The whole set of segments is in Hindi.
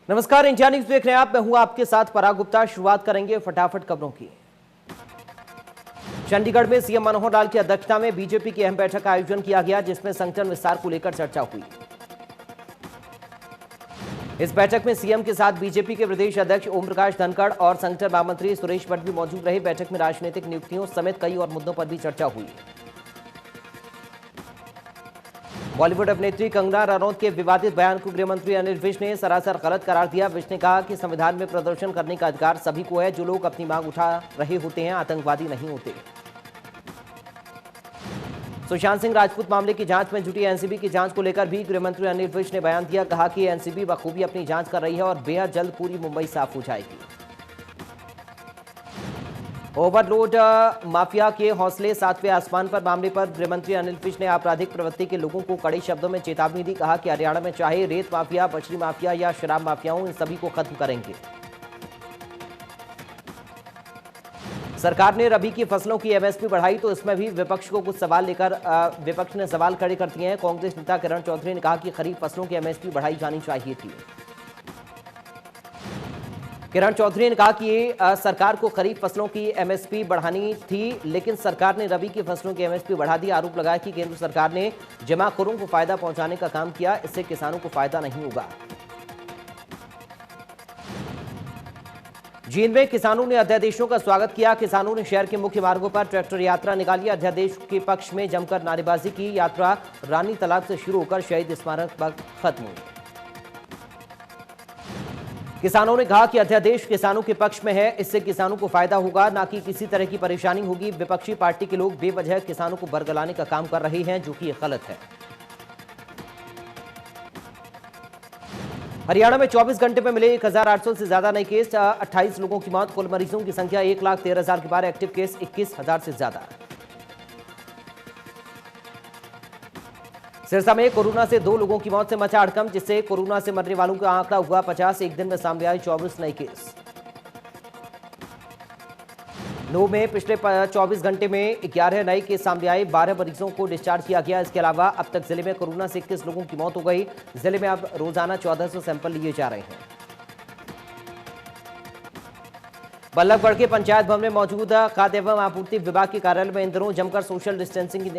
नमस्कार, इंडिया न्यूज देख रहे हैं आप। मैं हूं आपके साथ पराग गुप्ता। शुरुआत करेंगे फटाफट खबरों की। चंडीगढ़ में सीएम मनोहर लाल की अध्यक्षता में बीजेपी की अहम बैठक का आयोजन किया गया, जिसमें संगठन विस्तार को लेकर चर्चा हुई। इस बैठक में सीएम के साथ बीजेपी के प्रदेश अध्यक्ष ओम प्रकाश धनखड़ और संगठन महामंत्री सुरेश भट्ट भी मौजूद रहे। बैठक में राजनीतिक नियुक्तियों समेत कई और मुद्दों पर भी चर्चा हुई। बॉलीवुड अभिनेत्री कंगना रनौत के विवादित बयान को गृहमंत्री अनिल विज ने सरासर गलत करार दिया। विज ने कहा कि संविधान में प्रदर्शन करने का अधिकार सभी को है। जो लोग अपनी मांग उठा रहे होते हैं आतंकवादी नहीं होते। सुशांत सिंह राजपूत मामले की जांच में जुटी एनसीबी की जांच को लेकर भी गृहमंत्री अनिल विज ने बयान दिया। कहा कि एनसीबी बखूबी अपनी जांच कर रही है और बेहद जल्द पूरी मुंबई साफ हो जाएगी। ओवरलोड माफिया के हौसले सातवें आसमान पर मामले पर गृहमंत्री अनिल विज ने आपराधिक प्रवृत्ति के लोगों को कड़े शब्दों में चेतावनी दी। कहा कि हरियाणा में चाहे रेत माफिया, बछड़ी माफिया या शराब माफिया हो, इन सभी को खत्म करेंगे। सरकार ने रबी की फसलों की एमएसपी बढ़ाई तो इसमें भी विपक्ष को कुछ सवाल लेकर विपक्ष ने सवाल खड़े कर दिए हैं। कांग्रेस नेता किरण चौधरी ने कहा कि खरीफ फसलों की एमएसपी बढ़ाई जानी चाहिए थी। किरण चौधरी ने कहा कि सरकार को खरीफ फसलों की एमएसपी बढ़ानी थी, लेकिन सरकार ने रबी की फसलों की एमएसपी बढ़ा दी। आरोप लगाया कि केंद्र सरकार ने जमाखोरों को फायदा पहुंचाने का काम किया, इससे किसानों को फायदा नहीं होगा। जींद में किसानों ने अध्यादेशों का स्वागत किया। किसानों ने शहर के मुख्य मार्गों पर ट्रैक्टर यात्रा निकाली। अध्यादेश के पक्ष में जमकर नारेबाजी की। यात्रा रानी तालाब से शुरू होकर शहीद स्मारक पर खत्म हुई। किसानों ने कहा कि अध्यादेश किसानों के पक्ष में है, इससे किसानों को फायदा होगा, ना कि किसी तरह की परेशानी होगी। विपक्षी पार्टी के लोग बेवजह किसानों को बरगलाने का काम कर रहे हैं, जो कि गलत है। हरियाणा में 24 घंटे में मिले 1800 से ज्यादा नए केस, 28 लोगों की मौत। कुल मरीजों की संख्या 1,13,000 के पार। एक्टिव केस 21,000 से ज्यादा। सिरसा में कोरोना से 2 लोगों की मौत से मचा हड़कंप, जिससे कोरोना से मरने वालों का आंकड़ा हुआ 50। एक दिन में सामने आए 24 नए केस। नौ में पिछले 24 घंटे में 11 नए केस सामने आए। 12 मरीजों को डिस्चार्ज किया गया। इसके अलावा अब तक जिले में कोरोना से 21 लोगों की मौत हो गई। जिले में अब रोजाना 1400 सैंपल लिए जा रहे हैं। बल्लभगढ़ के पंचायत भवन में मौजूद खाद्य एवं आपूर्ति विभाग के कार्यालय में इन दिनों जमकर सोशल डिस्टेंसिंग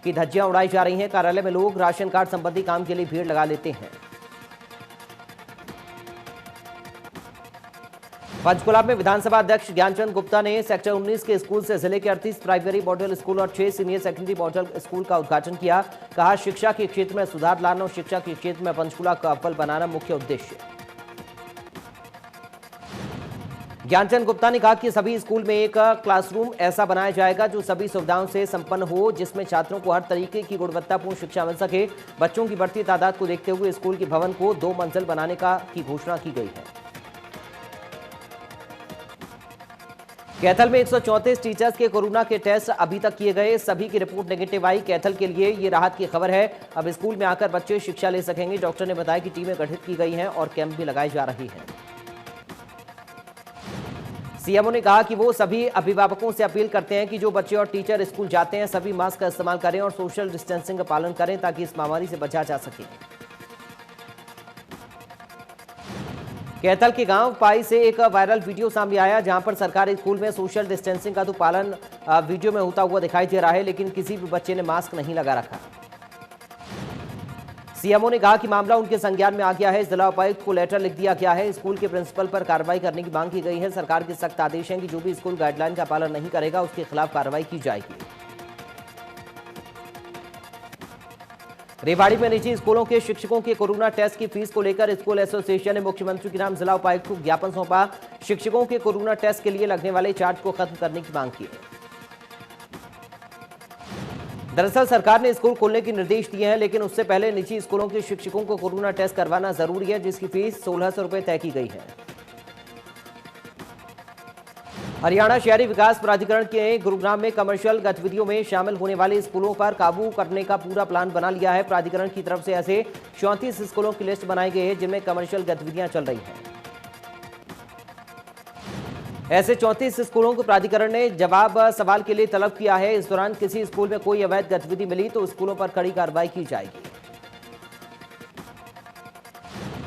की धज्जियां उड़ाई जा रही हैं। कार्यालय में लोग राशन कार्ड संबंधी काम के लिए भीड़ लगा लेते हैं। पंचकुला में विधानसभा अध्यक्ष ज्ञानचंद गुप्ता ने सेक्टर 19 के स्कूल से जिले के 38 प्राइमरी मॉडल स्कूल और 6 सीनियर सेकेंडरी मॉडल स्कूल का उद्घाटन किया। कहा, शिक्षा के क्षेत्र में सुधार लाना और शिक्षा के क्षेत्र में पंचकुला को अव्वल बनाना मुख्य उद्देश्य। ज्ञानचंद गुप्ता ने कहा कि सभी स्कूल में एक क्लासरूम ऐसा बनाया जाएगा जो सभी सुविधाओं से संपन्न हो, जिसमें छात्रों को हर तरीके की गुणवत्तापूर्ण शिक्षा मिल सके। बच्चों की बढ़ती तादाद को देखते हुए स्कूल के भवन को 2 मंजिल बनाने की घोषणा की गई है। कैथल में 134 टीचर्स के कोरोना के टेस्ट अभी तक किए गए। सभी की रिपोर्ट नेगेटिव आई। कैथल के लिए ये राहत की खबर है। अब स्कूल में आकर बच्चे शिक्षा ले सकेंगे। डॉक्टर ने बताया कि टीमें गठित की गई हैं और कैंप भी लगाए जा रहे हैं। सीएमओ ने कहा कि वो सभी अभिभावकों से अपील करते हैं कि जो बच्चे और टीचर स्कूल जाते हैं सभी मास्क का इस्तेमाल करें और सोशल डिस्टेंसिंग का पालन करें, ताकि इस महामारी से बचा जा सके। कैथल के गांव पाई से एक वायरल वीडियो सामने आया, जहां पर सरकारी स्कूल में सोशल डिस्टेंसिंग का तो पालन वीडियो में होता हुआ दिखाई दे रहा है, लेकिन किसी भी बच्चे ने मास्क नहीं लगा रखा। सीएमओ ने कहा कि मामला उनके संज्ञान में आ गया है। जिला उपायुक्त को लेटर लिख दिया गया है। स्कूल के प्रिंसिपल पर कार्रवाई करने की मांग की गई है। सरकार के सख्त आदेश हैं कि जो भी स्कूल गाइडलाइन का पालन नहीं करेगा उसके खिलाफ कार्रवाई की जाएगी। रेवाड़ी में निजी स्कूलों के शिक्षकों के कोरोना टेस्ट की फीस को लेकर स्कूल एसोसिएशन ने मुख्यमंत्री के नाम जिला उपायुक्त को ज्ञापन सौंपा। शिक्षकों के कोरोना टेस्ट के लिए लगने वाले चार्ज को खत्म करने की मांग की है। दरअसल सरकार ने स्कूल खोलने के निर्देश दिए हैं, लेकिन उससे पहले निजी स्कूलों के शिक्षकों को कोरोना टेस्ट करवाना जरूरी है, जिसकी फीस 1600 रुपए तय की गई है। हरियाणा शहरी विकास प्राधिकरण के गुरुग्राम में कमर्शियल गतिविधियों में शामिल होने वाले स्कूलों पर काबू करने का पूरा प्लान बना लिया है। प्राधिकरण की तरफ से ऐसे 34 स्कूलों की लिस्ट बनाई गई है जिनमें कमर्शियल गतिविधियां चल रही हैं। ऐसे 34 स्कूलों को प्राधिकरण ने जवाब सवाल के लिए तलब किया है। इस दौरान किसी स्कूल में कोई अवैध गतिविधि मिली तो स्कूलों पर कड़ी कार्रवाई की जाएगी।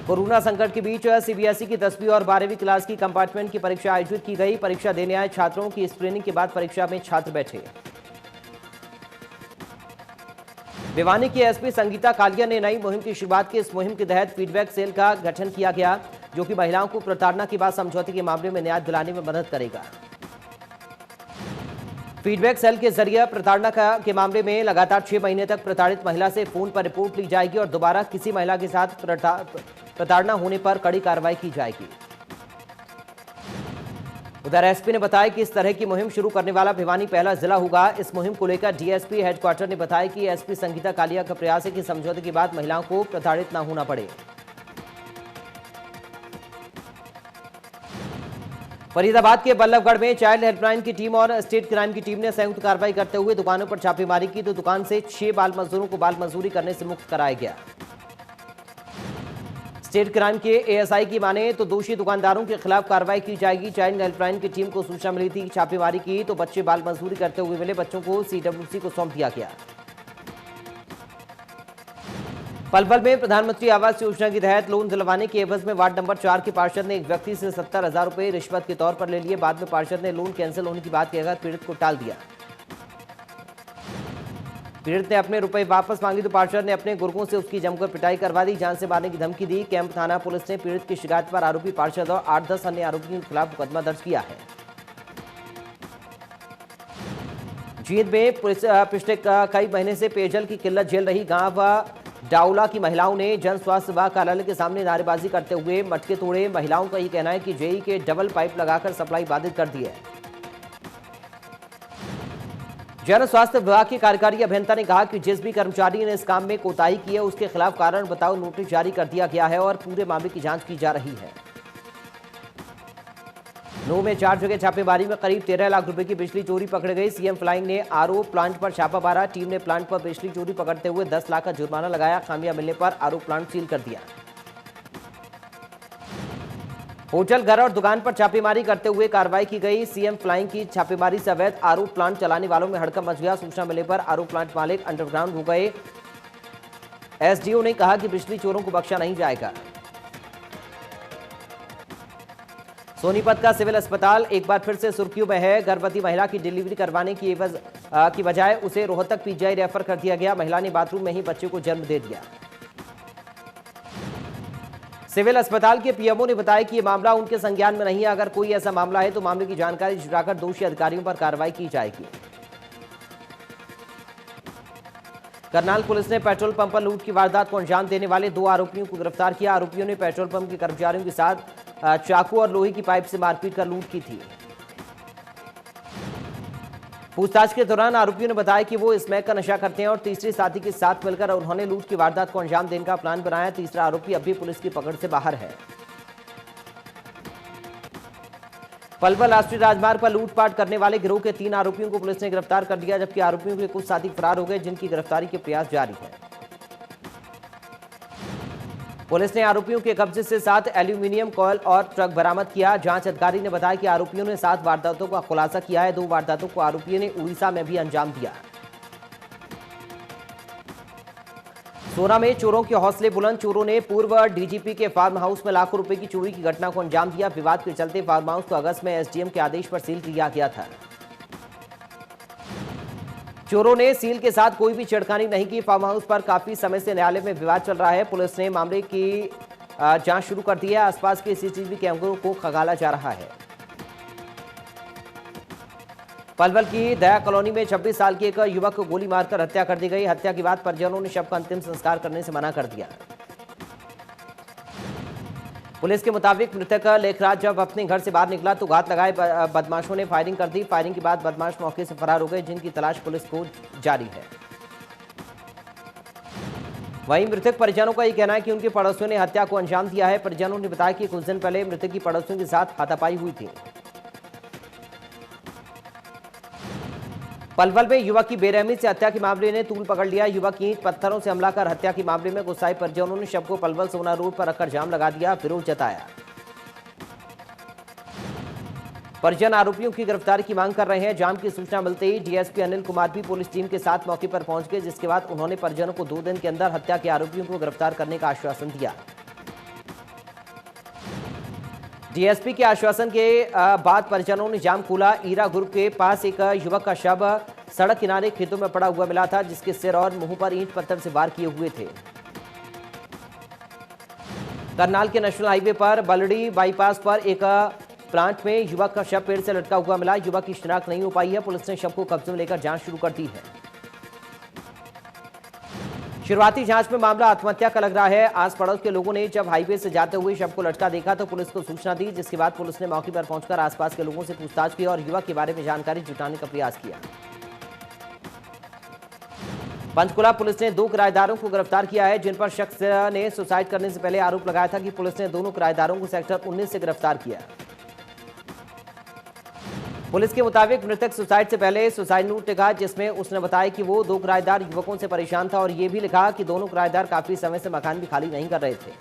कोरोना संकट के बीच सीबीएसई की 10वीं और 12वीं क्लास की कंपार्टमेंट की परीक्षा आयोजित की गई। परीक्षा देने आए छात्रों की स्क्रीनिंग के बाद परीक्षा में छात्र बैठे। भिवानी की एसपी संगीता कालिया ने नई मुहिम की शुरुआत की। इस मुहिम के तहत फीडबैक सेल का गठन किया गया, जो कि महिलाओं को प्रताड़ना के बाद समझौते के मामले में न्याय दिलाने में मदद करेगा। फीडबैक सेल के जरिए प्रताड़ना के मामले में लगातार 6 महीने तक प्रताड़ित महिला से फोन पर रिपोर्ट ली जाएगी और दोबारा किसी महिला के साथ प्रताड़ना होने पर कड़ी कार्रवाई की जाएगी। उधर एसपी ने बताया कि इस तरह की मुहिम शुरू करने वाला भिवानी पहला जिला होगा। इस मुहिम को लेकर डीएसपी हेडक्वार्टर ने बताया कि एसपी संगीता कालिया का प्रयास है कि समझौते के बाद महिलाओं को प्रताड़ित न होना पड़े। फरीदाबाद के बल्लभगढ़ में चाइल्ड हेल्पलाइन की टीम और स्टेट क्राइम की टीम ने संयुक्त कार्रवाई करते हुए दुकानों पर छापेमारी की, तो दुकान से 6 बाल मजदूरों को बाल मजदूरी करने से मुक्त कराया गया। स्टेट क्राइम के एएसआई की माने तो दोषी दुकानदारों के खिलाफ कार्रवाई की जाएगी। चाइल्ड हेल्पलाइन की टीम को सूचना मिली थी, छापेमारी की तो बच्चे बाल मजदूरी करते हुए मिले। बच्चों को सीडब्ल्यूसी को सौंप दिया गया। पलवल में प्रधानमंत्री आवास योजना के तहत लोन दिलवाने के एवज में वार्ड नंबर 4 के पार्षद ने एक व्यक्ति से 70,000 रुपए रिश्वत के तौर पर ले लिए। बाद में पार्षद ने लोन कैंसिल होने की बात कहकर पीड़ित को टाल दिया। पीड़ित ने अपने रुपए वापस मांगी तो पार्षद ने अपने गुर्गों से उसकी जमकर पिटाई करवा दी, जान से मारने की धमकी दी। कैंप थाना पुलिस ने पीड़ित की शिकायत पर आरोपी पार्षद और 8-10 अन्य आरोपियों के खिलाफ मुकदमा दर्ज किया है। जींद में पुलिस पिछले कई महीने से पेयजल की किल्लत झेल रही गांव डाउला की महिलाओं ने जन स्वास्थ्य विभाग कार्यालय के सामने नारेबाजी करते हुए मटके तोड़े। महिलाओं का ये कहना है कि जेई के डबल पाइप लगाकर सप्लाई बाधित कर दी है। जन स्वास्थ्य विभाग के कार्यकारी अभियंता ने कहा कि जिस भी कर्मचारी ने इस काम में कोताही की है उसके खिलाफ कारण बताओ नोटिस जारी कर दिया गया है और पूरे मामले की जांच की जा रही है। नूह में 4 जगह छापेमारी में करीब 13 लाख रुपए की बिजली चोरी पकड़ गई। सीएम फ्लाइंग ने आरओ प्लांट पर छापा मारा। टीम ने प्लांट पर बिजली चोरी पकड़ते हुए 10 लाख का जुर्माना लगाया। खामियां मिलने पर आरओ प्लांट सील कर दिया। होटल, घर और दुकान पर छापेमारी करते हुए कार्रवाई की गई। सीएम फ्लाइंग की छापेमारी से अवैध आरओ प्लांट चलाने वालों में हड़कंप मच गया। सूचना मिलने पर आरओ प्लांट मालिक अंडरग्राउंड हो गए। एसडीओ ने कहा कि बिजली चोरों को बख्शा नहीं जाएगा। सोनीपत का सिविल अस्पताल एक बार फिर से सुर्खियों में है। गर्भवती महिला की डिलीवरी करवाने की बजाय उसे रोहतक पीजीआई रेफर कर दिया गया। महिला ने बाथरूम में ही बच्चे को जन्म दे दिया। सिविल अस्पताल के पीएमओ ने बताया कि यह मामला उनके संज्ञान में नहीं है। अगर कोई ऐसा मामला है तो मामले की जानकारी जुटाकर दोषी अधिकारियों पर कार्रवाई की जाएगी। करनाल पुलिस ने पेट्रोल पंप पर लूट की वारदात को अंजाम देने वाले 2 आरोपियों को गिरफ्तार किया। आरोपियों ने पेट्रोल पंप के कर्मचारियों के साथ चाकू और लोहे की पाइप से मारपीट कर लूट की थी। पूछताछ के दौरान आरोपियों ने बताया कि वो स्मैक का नशा करते हैं और तीसरे साथी के साथ मिलकर उन्होंने लूट की वारदात को अंजाम देने का प्लान बनाया। तीसरा आरोपी अब भी पुलिस की पकड़ से बाहर है। पलवल राष्ट्रीय राजमार्ग पर लूटपाट करने वाले गिरोह के 3 आरोपियों को पुलिस ने गिरफ्तार कर लिया, जबकि आरोपियों के कुछ साथी फरार हो गए, जिनकी गिरफ्तारी के प्रयास जारी है। पुलिस ने आरोपियों के कब्जे से 7 एल्यूमिनियम कॉइल और ट्रक बरामद किया। जांच अधिकारी ने बताया कि आरोपियों ने 7 वारदातों का खुलासा किया है। 2 वारदातों को आरोपियों ने उड़ीसा में भी अंजाम दिया। सोना में चोरों के हौसले बुलंद। चोरों ने पूर्व डीजीपी के फार्म हाउस में लाखों रुपए की चोरी की घटना को अंजाम दिया। विवाद के चलते फार्म हाउस को अगस्त में एसडीएम के आदेश पर सील किया गया था। चोरों ने सील के साथ कोई भी छेड़खानी नहीं की। फार्म हाउस पर काफी समय से न्यायालय में विवाद चल रहा है। पुलिस ने मामले की जांच शुरू कर दी है। आसपास के सीसीटीवी कैमरों को खंगाला जा रहा है। पलवल की दया कॉलोनी में 26 साल के एक युवक को गोली मारकर हत्या कर दी गई। हत्या के बाद परिजनों ने शव का अंतिम संस्कार करने से मना कर दिया। पुलिस के मुताबिक मृतक लेखराज जब अपने घर से बाहर निकला तो घात लगाए बदमाशों ने फायरिंग कर दी। फायरिंग के बाद बदमाश मौके से फरार हो गए, जिनकी तलाश पुलिस को जारी है। वहीं मृतक परिजनों का यह कहना है कि उनके पड़ोसियों ने हत्या को अंजाम दिया है। परिजनों ने बताया कि कुछ दिन पहले मृतक की पड़ोसियों के साथ हाथापाई हुई थी। पलवल में युवक की बेरहमी से हत्या के मामले ने तूल पकड़ लिया। युवक ईंट पत्थरों से हमला कर हत्या के मामले में गुस्साए परिजनों ने शव को पलवल सोना रोड पर रखकर जाम लगा दिया, विरोध जताया। परिजन आरोपियों की गिरफ्तारी की मांग कर रहे हैं। जाम की सूचना मिलते ही डीएसपी अनिल कुमार भी पुलिस टीम के साथ मौके पर पहुंच गए, जिसके बाद उन्होंने परिजनों को 2 दिन के अंदर हत्या के आरोपियों को गिरफ्तार करने का आश्वासन दिया। डीएसपी के आश्वासन के बाद परिजनों ने जाम खोला। ईरा ग्रुप के पास एक युवक का शव सड़क किनारे खेतों में पड़ा हुआ मिला था, जिसके सिर और मुंह पर ईंट पत्थर से वार किए हुए थे। करनाल के नेशनल हाईवे पर बलड़ी बाईपास पर एक प्लांट में युवक का शव पेड़ से लटका हुआ मिला। युवक की शिनाख्त नहीं हो पाई है। पुलिस ने शव को कब्जे में लेकर जांच शुरू कर दी है। शुरुआती जांच में मामला आत्महत्या का लग रहा है। आस पड़ोस के लोगों ने जब हाईवे से जाते हुए शव को लटका देखा तो पुलिस को सूचना दी, जिसके बाद पुलिस ने मौके पर पहुंचकर आसपास के लोगों से पूछताछ की और युवक के बारे में जानकारी जुटाने का प्रयास किया। पंचकुला पुलिस ने 2 किराएदारों को गिरफ्तार किया है, जिन पर शख्स ने सुसाइड करने से पहले आरोप लगाया था कि पुलिस ने दोनों किराएदारों को सेक्टर 19 से गिरफ्तार किया। पुलिस के मुताबिक मृतक सुसाइड से पहले सुसाइड नोट लिखा, जिसमें उसने बताया कि वो 2 किराएदार युवकों से परेशान था और ये भी लिखा कि दोनों किराएदार काफी समय से मकान भी खाली नहीं कर रहे थे।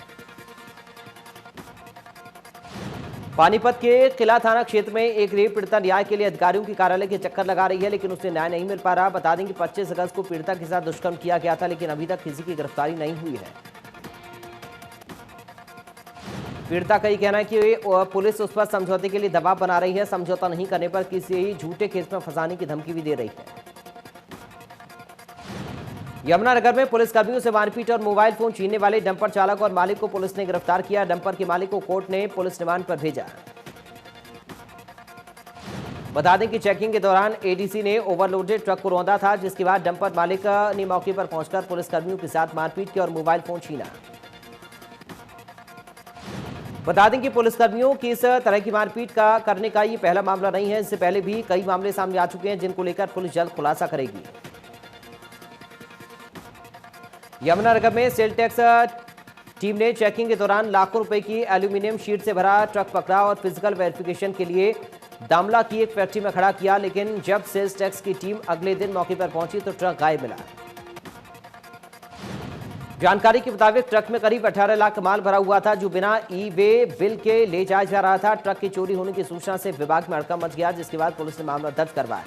पानीपत के किला थाना क्षेत्र में एक रेप पीड़िता न्याय के लिए अधिकारियों के कार्यालय के चक्कर लगा रही है, लेकिन उसे न्याय नहीं मिल पा रहा। बता दें कि 25 अगस्त को पीड़िता के साथ दुष्कर्म किया गया था, लेकिन अभी तक किसी की गिरफ्तारी नहीं हुई है। पीड़िता का ये कहना है कि पुलिस उस पर समझौते के लिए दबाव बना रही है। समझौता नहीं करने पर किसी झूठे केस में फंसाने की धमकी भी दे रही है। यमुनानगर में पुलिसकर्मियों से मारपीट और मोबाइल फोन छीनने वाले डंपर चालक और मालिक को पुलिस ने गिरफ्तार किया। डंपर के मालिक को कोर्ट ने पुलिस रिमांड पर भेजा। बता दें कि चेकिंग के दौरान एडीसी ने ओवरलोडेड ट्रक को रौंदा था, जिसके बाद डंपर मालिक ने मौके पर पहुंचकर पुलिसकर्मियों के साथ मारपीट की और मोबाइल फोन छीना। बता दें कि पुलिसकर्मियों की इस तरह की मारपीट करने का ये पहला मामला नहीं है। इससे पहले भी कई मामले सामने आ चुके हैं, जिनको लेकर पुलिस जल्द खुलासा करेगी। यमुनानगर में सेल टैक्स टीम ने चेकिंग के दौरान लाखों रुपए की एल्यूमिनियम शीट से भरा ट्रक पकड़ा और फिजिकल वेरिफिकेशन के लिए दामला की एक फैक्ट्री में खड़ा किया, लेकिन जब सेल्स टैक्स की टीम अगले दिन मौके पर पहुंची तो ट्रक गायब मिला। जानकारी के मुताबिक ट्रक में करीब 18 लाख माल भरा हुआ था, जो बिना ई वे बिल के ले जाया जा रहा था। ट्रक की चोरी होने की सूचना से विभाग में हड़कंप मच गया, जिसके बाद पुलिस ने मामला दर्ज करवाया।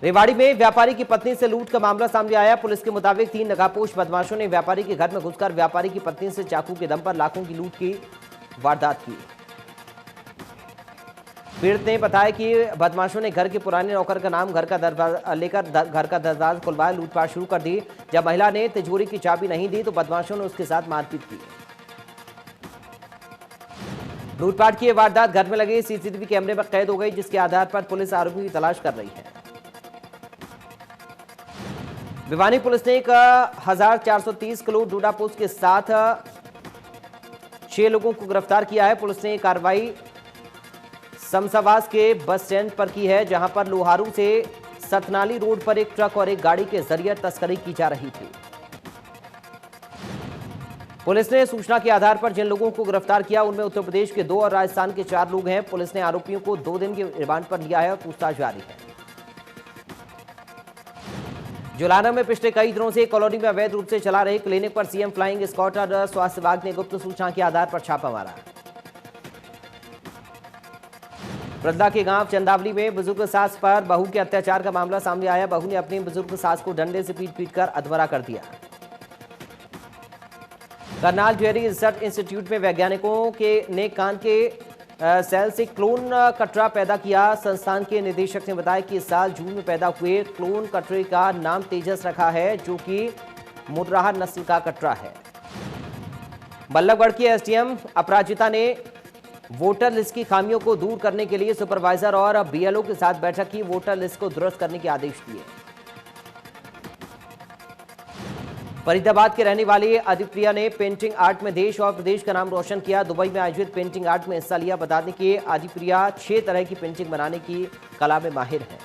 रेवाड़ी में व्यापारी की पत्नी से लूट का मामला सामने आया। पुलिस के मुताबिक 3 नकाबपोश बदमाशों ने व्यापारी के घर में घुसकर व्यापारी की पत्नी से चाकू के दम पर लाखों की लूट की वारदात की। पीड़ित ने बताया कि बदमाशों ने घर के पुराने नौकर का नाम घर का दरवाजा लेकर घर का दरवाजा खुलवाया, लूटपाट शुरू कर दी। जब महिला ने तिजोरी की चाबी नहीं दी तो बदमाशों ने उसके साथ मारपीट की। लूटपाट की वारदात घर में लगे सीसीटीवी कैमरे में कैद हो गई, जिसके आधार पर पुलिस आरोपी की तलाश कर रही है। भिवानी पुलिस ने 1430 किलो डोडापोस्ट के साथ 6 लोगों को गिरफ्तार किया है। पुलिस ने कार्रवाई समसावास के बस स्टैंड पर की है, जहां पर लोहारू से सतनाली रोड पर एक ट्रक और एक गाड़ी के जरिए तस्करी की जा रही थी। पुलिस ने सूचना के आधार पर जिन लोगों को गिरफ्तार किया उनमें उत्तर प्रदेश के 2 और राजस्थान के 4 लोग हैं। पुलिस ने आरोपियों को 2 दिन के रिमांड पर लिया है और पूछताछ जारी है। जुलाना में पिछले कई दिनों से कॉलोनी में अवैध रूप से चला रहे क्लिनिक पर सीएम फ्लाइंग स्क्वाड और स्वास्थ्य विभाग ने गुप्त सूचना के आधार पर छापा मारा। प्रद्दा के गांव चंदावली में बुजुर्ग सास पर बहू के अत्याचार का मामला सामने आया। बहू ने अपनी बुजुर्ग सास को डंडे से पीट कर अधमरा कर दिया। करनाल डेयरी रिसर्च इंस्टीट्यूट में वैज्ञानिकों ने कान के सेल से क्लोन कटरा पैदा किया। संस्थान के निदेशक ने बताया कि इस साल जून में पैदा हुए क्लोन कटरे का नाम तेजस रखा है, जो कि मुर्राह नस्ल का कटरा है। बल्लभगढ़ की एसडीएम अपराजिता ने वोटर लिस्ट की खामियों को दूर करने के लिए सुपरवाइजर और बीएलओ के साथ बैठक की। वोटर लिस्ट को दुरुस्त करने के आदेश दिए। फरीदाबाद के रहने वाली अधिप्रिया ने पेंटिंग आर्ट में देश और प्रदेश का नाम रोशन किया। दुबई में आयोजित पेंटिंग आर्ट में हिस्सा लिया। बता दें कि अधिप्रिया 6 तरह की पेंटिंग बनाने की कला में माहिर है।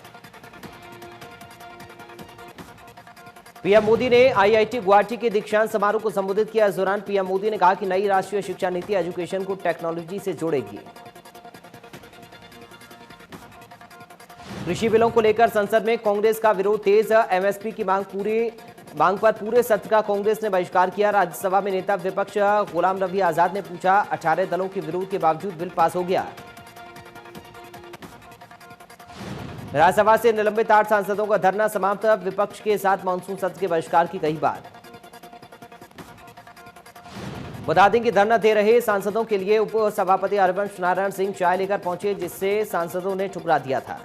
पीएम मोदी ने आईआईटी गुवाहाटी के दीक्षांत समारोह को संबोधित किया। इस दौरान पीएम मोदी ने कहा कि नई राष्ट्रीय शिक्षा नीति एजुकेशन को टेक्नोलॉजी से जोड़ेगी। कृषि बिलों को लेकर संसद में कांग्रेस का विरोध तेज। एमएसपी की मांग पर पूरे सत्र का कांग्रेस ने बहिष्कार किया। राज्यसभा में नेता विपक्ष गुलाम नबी आजाद ने पूछा, 18 दलों के विरोध के बावजूद बिल पास हो गया। राज्यसभा से निलंबित 8 सांसदों का धरना समाप्त। विपक्ष के साथ मानसून सत्र के बहिष्कार की कही बात। बता दें कि धरना दे रहे सांसदों के लिए उप सभापति हरवंश नारायण सिंह चाय लेकर पहुंचे, जिससे सांसदों ने ठुकरा दिया था।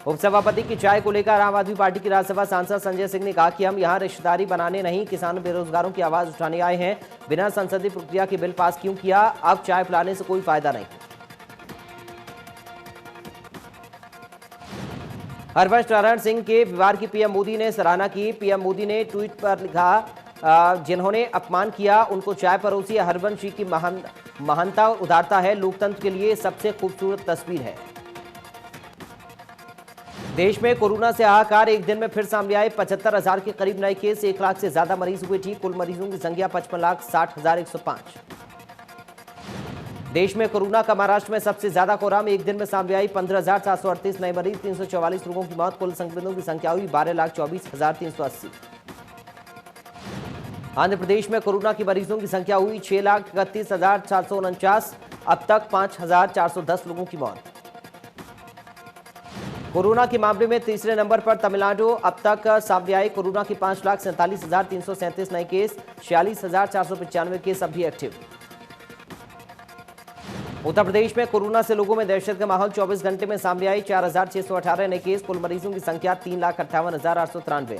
उपसभापति की चाय को लेकर आम आदमी पार्टी के राज्यसभा सांसद संजय सिंह ने कहा कि हम यहां रिश्तेदारी बनाने नहीं, किसानों बेरोजगारों की आवाज उठाने आए हैं। बिना संसदीय प्रक्रिया के बिल पास क्यों किया? अब चाय पिलाने से कोई फायदा नहीं। हरवंश नारायण सिंह के व्यवहार की पीएम मोदी ने सराहना की। पीएम मोदी ने ट्वीट पर लिखा, जिन्होंने अपमान किया उनको चाय परोसी। हरवंश जी की महानता और उदारता है, लोकतंत्र के लिए सबसे खूबसूरत तस्वीर है। देश में कोरोना से हाहाकार, एक दिन में फिर सामने आए 75,000 के करीब नए केस, 1 लाख से ज्यादा मरीज हुए ठीक। कुल मरीजों की संख्या 55,60,105। देश में कोरोना का महाराष्ट्र में सबसे ज्यादा कोराम, एक दिन में सामने आई 15,738 नए मरीज, 344 लोगों की मौत। कुल संक्रमितों की संख्या हुई 12,24,380। आंध्र प्रदेश में कोरोना के मरीजों की संख्या हुई 6,31,449, अब तक 5,410 लोगों की मौत। कोरोना के मामले में तीसरे नंबर पर तमिलनाडु, अब तक सामने आए कोरोना के 5,47,337 नए केस, 46,495 केस अब भी एक्टिव। उत्तर प्रदेश में कोरोना से लोगों में दहशत का माहौल, 24 घंटे में सामने आई 4,618 नए केस। कुल मरीजों की संख्या 3,58,893।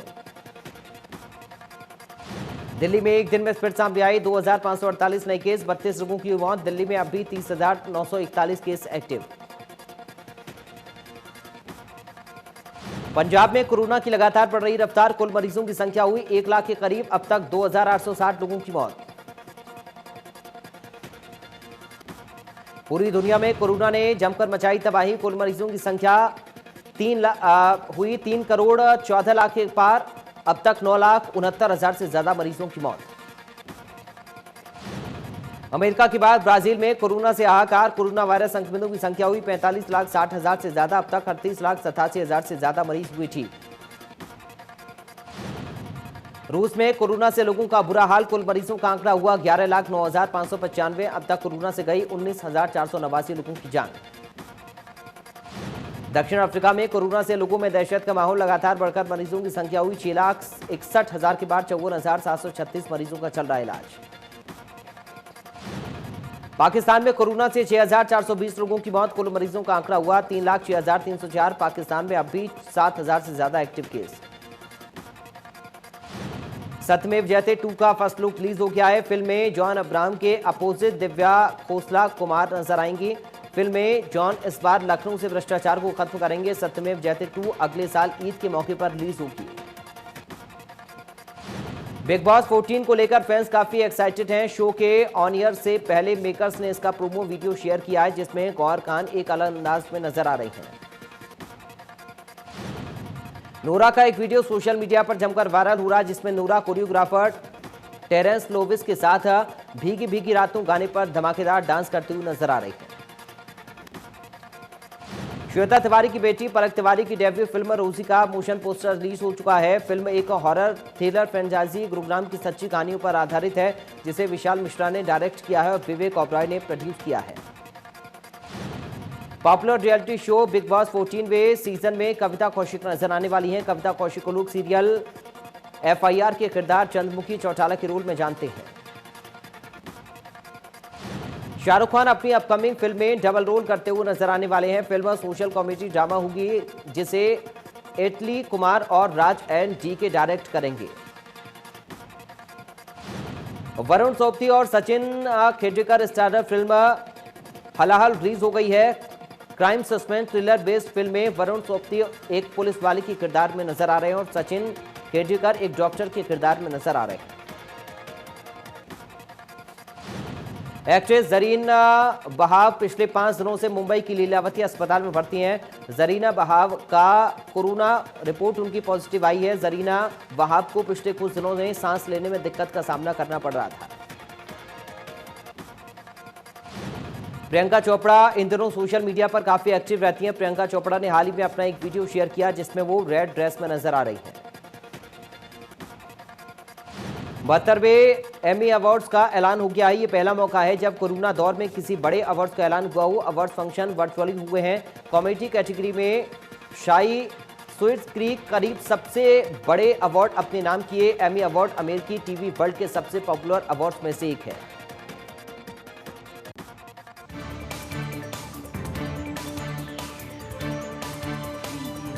दिल्ली में एक दिन में फिर सामने आए 2,548 नए केस, 32 लोगों की मौत। दिल्ली में अब भी 30,941 केस एक्टिव। पंजाब में कोरोना की लगातार बढ़ रही रफ्तार, कुल मरीजों की संख्या हुई 1 लाख के करीब, अब तक 2,860 लोगों की मौत। पूरी दुनिया में कोरोना ने जमकर मचाई तबाही, कुल मरीजों की संख्या 3 करोड़ 14 लाख के पार, अब तक 9,69,000 से ज्यादा मरीजों की मौत। अमेरिका के बाद ब्राजील में कोरोना से हाहाकार, कोरोना वायरस संक्रमितों की संख्या हुई 45,60,000 से ज्यादा, अब तक 38,87,000 से ज्यादा मरीज हुए ठीक। रूस में कोरोना से लोगों का बुरा हाल, कुल मरीजों का आंकड़ा हुआ 11,09,595, अब तक कोरोना से गई 19,489 लोगों की जान। दक्षिण अफ्रीका में कोरोना से लोगों में दहशत का माहौल, लगातार बढ़कर मरीजों की संख्या हुई 6,61,000 के बाद 54,736 मरीजों का चल रहा इलाज। पाकिस्तान में कोरोना से 6,420 लोगों की मौत, कुल मरीजों का आंकड़ा हुआ 3,06,304। पाकिस्तान में अब भी 7,000 से ज्यादा एक्टिव केस। सत्यमेव जयते 2 का फर्स्ट लुक रिलीज हो गया है। फिल्म में जॉन अब्राहम के अपोजिट दिव्या खोसला कुमार नजर आएंगी। फिल्म में जॉन इस बार लखनऊ से भ्रष्टाचार को खत्म करेंगे। सत्यमेव जयते 2 अगले साल ईद के मौके पर रिलीज होगी। बिग बॉस 14 को लेकर फैंस काफी एक्साइटेड हैं। शो के ऑन एयर से पहले मेकर्स ने इसका प्रोमो वीडियो शेयर किया है, जिसमें गौहर खान एक अलग अंदाज में नजर आ रही हैं। नोरा का एक वीडियो सोशल मीडिया पर जमकर वायरल हो रहा है, जिसमें नोरा कोरियोग्राफर टेरेंस लोविस के साथ भीगी भीगी रातों गाने पर धमाकेदार डांस करते हुए नजर आ रही है। श्वेता तिवारी की बेटी पलक तिवारी की डेब्यू फिल्म रोजी का मोशन पोस्टर रिलीज हो चुका है। फिल्म एक हॉरर थ्रिलर फ्रेंचाइजी गुरुग्राम की सच्ची कहानियों पर आधारित है, जिसे विशाल मिश्रा ने डायरेक्ट किया है और विवेक ओबरॉय ने प्रोड्यूस किया है। Popular reality show Bigg Boss 14वें सीजन में कविता कौशिक नजर आने वाली हैं। कविता कौशिक को लोग सीरियल FIR के किरदार चंद्रमुखी चौटाला के रोल में जानते हैं। शाहरुख खान अपनी अपकमिंग फिल्म में डबल रोल करते हुए नजर आने वाले हैं। फिल्म सोशल कॉमेडी ड्रामा होगी, जिसे एटली कुमार और राज ND के डायरेक्ट करेंगे। वरुण सोबती और Sachin Khedekar starrer film Halahal release हो गई है। Crime suspense thriller based film में वरुण सोबती एक पुलिस वाले के किरदार में नजर आ रहे हैं और सचिन खेडेकर एक डॉक्टर के किरदार में नजर आ रहे हैं। एक्ट्रेस जरीना बहाव पिछले 5 दिनों से मुंबई की लीलावती अस्पताल में भर्ती हैं। जरीना बहाव का कोरोना रिपोर्ट उनकी पॉजिटिव आई है। जरीना बहाव को पिछले कुछ दिनों में सांस लेने में दिक्कत का सामना करना पड़ रहा था। प्रियंका चोपड़ा इन दिनों सोशल मीडिया पर काफी एक्टिव रहती हैं। प्रियंका चोपड़ा ने हाल ही में अपना एक वीडियो शेयर किया, जिसमें वो रेड ड्रेस में नजर आ रही हैं। 72वें एमी अवार्ड्स का ऐलान हो गया है। ये पहला मौका है जब कोरोना दौर में किसी बड़े अवार्ड्स का ऐलान हुआ हो। अवार्ड फंक्शन वर्चुअली हुए हैं। कॉमेडी कैटेगरी में शाई स्विट्स क्रीक करीब सबसे बड़े अवार्ड अपने नाम किए। एमी अवार्ड अमेरिकी टीवी वर्ल्ड के सबसे पॉपुलर अवार्ड्स में से एक है।